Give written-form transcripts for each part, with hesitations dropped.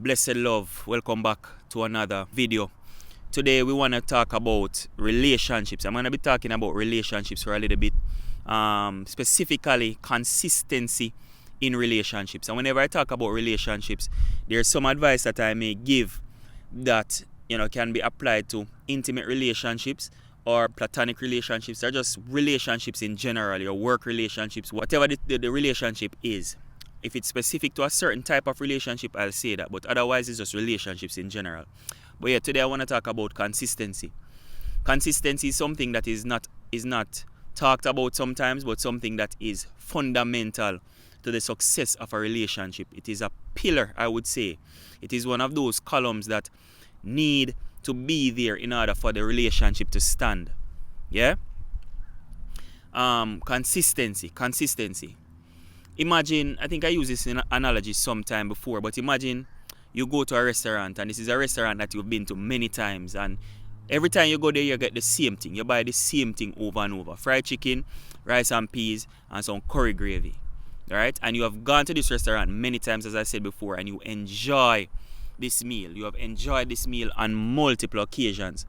Blessed love, welcome back to another video. Today we want to talk about relationships. I'm going to be talking about relationships for a little bit, specifically consistency in relationships. And whenever I talk about relationships, there's some advice that I may give that can be applied to intimate relationships or platonic relationships, or just relationships in general, your work relationships, whatever the relationship is. If it's specific to a certain type of relationship, I'll say that, but otherwise it's just relationships in general. But yeah, today I want to talk about consistency. Consistency is something that is not talked about sometimes, but something that is fundamental to the success of a relationship. It is a pillar, I would say. It is one of those columns that need to be there in order for the relationship to stand. Yeah? Consistency. Imagine, I think I used this in analogy sometime before, but imagine you go to a restaurant, and this is a restaurant that you've been to many times, and every time you go there, you get the same thing. You buy the same thing over and over. Fried chicken, rice and peas, and some curry gravy. Alright? And you have gone to this restaurant many times, as I said before, and you enjoy this meal. You have enjoyed this meal on multiple occasions.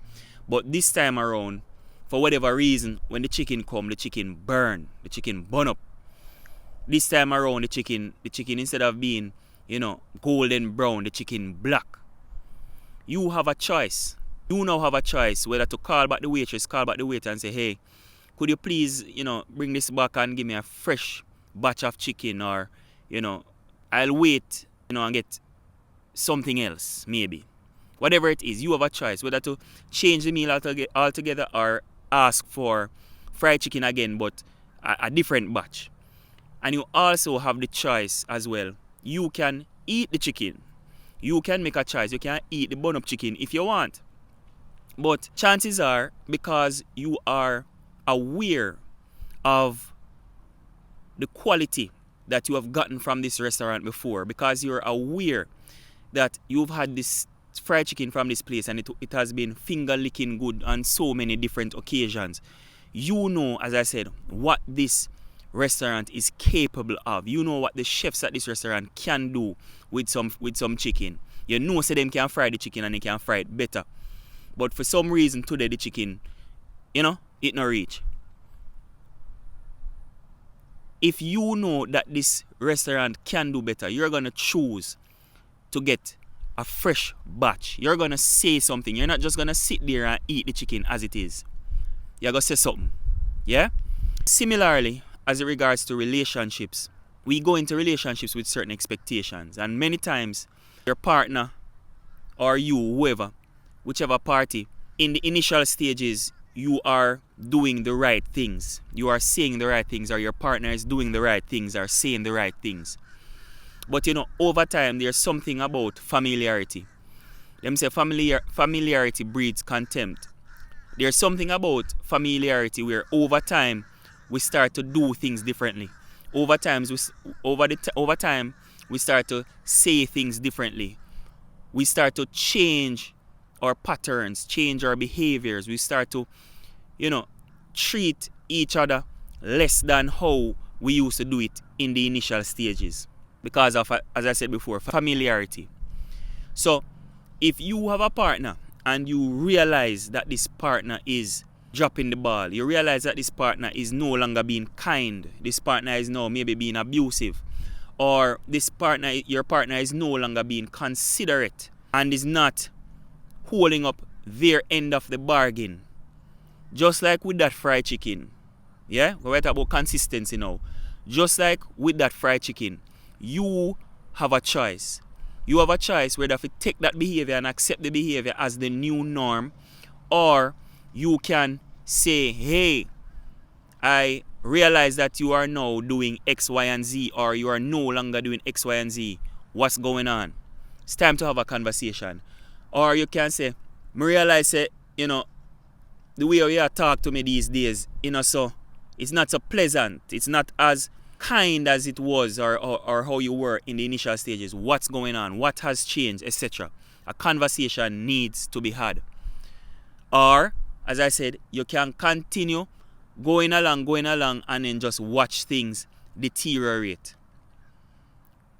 But this time around, for whatever reason, when the chicken come, the chicken burn up. This time around, the chicken instead of being, golden brown, the chicken black. You have a choice. You now have a choice whether to call back the waitress, call back the waiter and say, hey, could you please, bring this back and give me a fresh batch of chicken, or, I'll wait, and get something else, maybe. Whatever it is, you have a choice whether to change the meal altogether or ask for fried chicken again, but a different batch. And you also have the choice as well. You can eat the chicken. You can make a choice. You can eat the bun-up chicken if you want. But chances are, because you are aware of the quality that you have gotten from this restaurant before, because you're aware that you've had this fried chicken from this place and it has been finger-licking good on so many different occasions, you know, as I said, what this restaurant is capable of. You know what the chefs at this restaurant can do with some chicken. You know, say them can fry the chicken and they can fry it better. But for some reason today the chicken, it no reach. If you know that this restaurant can do better, you're gonna choose to get a fresh batch. You're gonna say something. You're not just gonna sit there and eat the chicken as it is. You're gonna say something. Yeah? Similarly, as it regards to relationships, we go into relationships with certain expectations, and many times your partner or you, whoever, whichever party, in the initial stages, you are doing the right things. You are saying the right things, or your partner is doing the right things or saying the right things. But over time, there's something about familiarity. Them say familiarity breeds contempt. There's something about familiarity where over time we start to do things differently. Over time, we start to say things differently. We start to change our patterns, change our behaviors. We start to, treat each other less than how we used to do it in the initial stages, because of, as I said before, familiarity. So, if you have a partner and you realize that this partner is dropping the ball, you realize that this partner is no longer being kind, this partner is now maybe being abusive, or your partner is no longer being considerate and is not holding up their end of the bargain, just like with that fried chicken. Yeah, we're talking about consistency now. Just like with that fried chicken, you have a choice. You have a choice whether to take that behavior and accept the behavior as the new norm, or you can say, hey, I realize that you are now doing X, Y, and Z, or you are no longer doing X, Y, and Z. What's going on? It's time to have a conversation. Or you can say, I realize that, the way you talk to me these days, so it's not so pleasant. It's not as kind as it was or how you were in the initial stages. What's going on? What has changed? Etc. A conversation needs to be had. Or, as I said, you can continue going along and then just watch things deteriorate.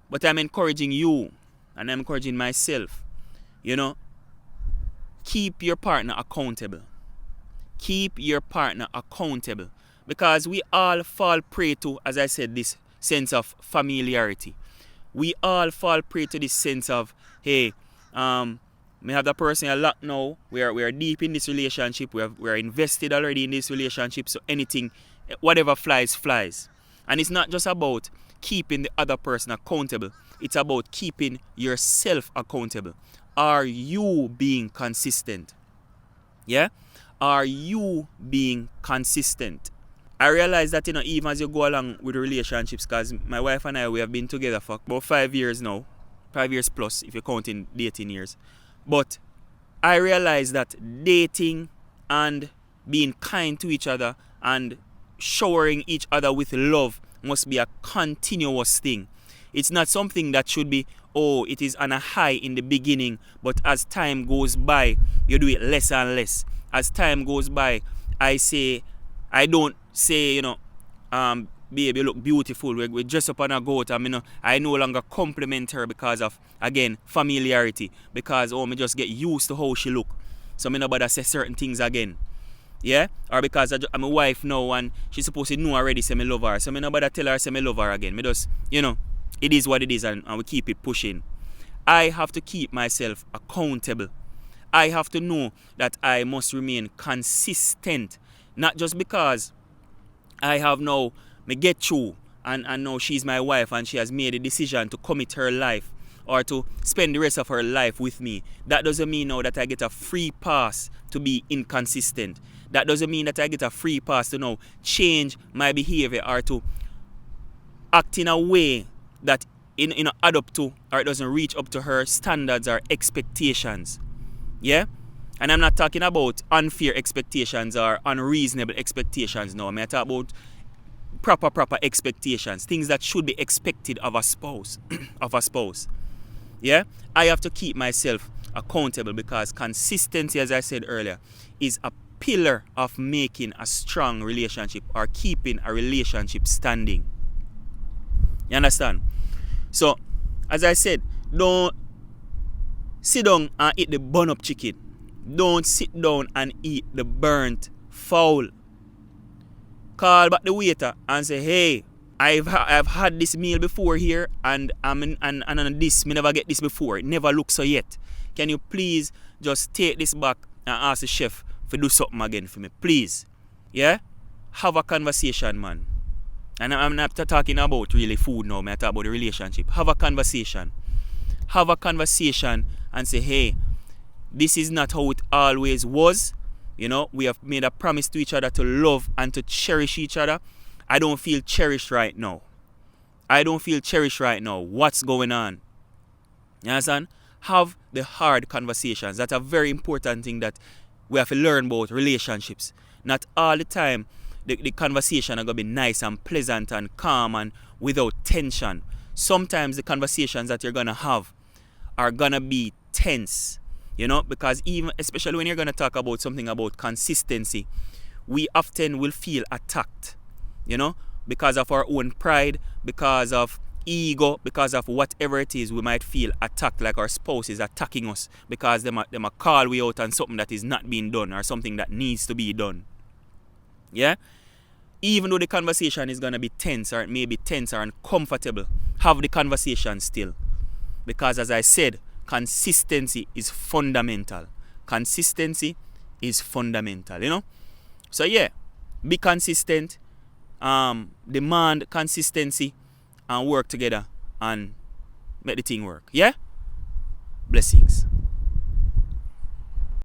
But I'm encouraging you and I'm encouraging myself, you know, keep your partner accountable. Keep your partner accountable. Because we all fall prey to, as I said, this sense of familiarity. We all fall prey to this sense of, hey, we have the person a lot now. We are deep in this relationship. We are invested already in this relationship. So anything, whatever flies, flies. And it's not just about keeping the other person accountable. It's about keeping yourself accountable. Are you being consistent? Yeah? Are you being consistent? I realize that, even as you go along with relationships, because my wife and I, we have been together for about 5 years now. 5 years plus, if you're counting dating years. But I realize that dating and being kind to each other and showering each other with love must be a continuous thing. It's not something that should be, it is on a high in the beginning, but as time goes by, you do it less and less. As time goes by, I don't say, baby, look beautiful. We dress up on a goat. I no longer compliment her because of, again, familiarity. Because, me just get used to how she look. So, me no bother say certain things again. Yeah? Or because I'm a wife now and she's supposed to know already say me love her. So, me no bother tell her say me love her again. Me just, it is what it is and we keep it pushing. I have to keep myself accountable. I have to know that I must remain consistent. Not just because I have now, me get through and now she's my wife and she has made a decision to commit her life or to spend the rest of her life with me. That doesn't mean now that I get a free pass to be inconsistent. That doesn't mean that I get a free pass to now change my behavior or to act in a way that add up to or it doesn't reach up to her standards or expectations. Yeah? And I'm not talking about unfair expectations or unreasonable expectations now. I talk about proper expectations. Things that should be expected of a spouse. Yeah? I have to keep myself accountable because consistency, as I said earlier, is a pillar of making a strong relationship or keeping a relationship standing. You understand? So, as I said, don't sit down and eat the burn-up chicken. Don't sit down and eat the burnt fowl. Call back the waiter and say, hey, I've had this meal before here and and this, me never get this before. It never looks so yet. Can you please just take this back and ask the chef to do something again for me, please? Yeah? Have a conversation, man. And I'm not talking about really food now, I'm talking about the relationship. Have a conversation. Have a conversation and say, hey, this is not how it always was. We have made a promise to each other to love and to cherish each other. I don't feel cherished right now. What's going on? You understand? Have the hard conversations. That's a very important thing that we have to learn about relationships. Not all the time the conversation are going to be nice and pleasant and calm and without tension. Sometimes the conversations that you're going to have are going to be tense. Because especially when you're going to talk about something about consistency, we often will feel attacked, because of our own pride, because of ego, because of whatever it is, we might feel attacked, like our spouse is attacking us because they might call we out on something that is not being done or something that needs to be done. Yeah? Even though the conversation is going to be tense or it may be tense or uncomfortable, have the conversation still. Because as I said, consistency is fundamental. So yeah, be consistent, demand consistency, and work together and make the thing work. Yeah? Blessings.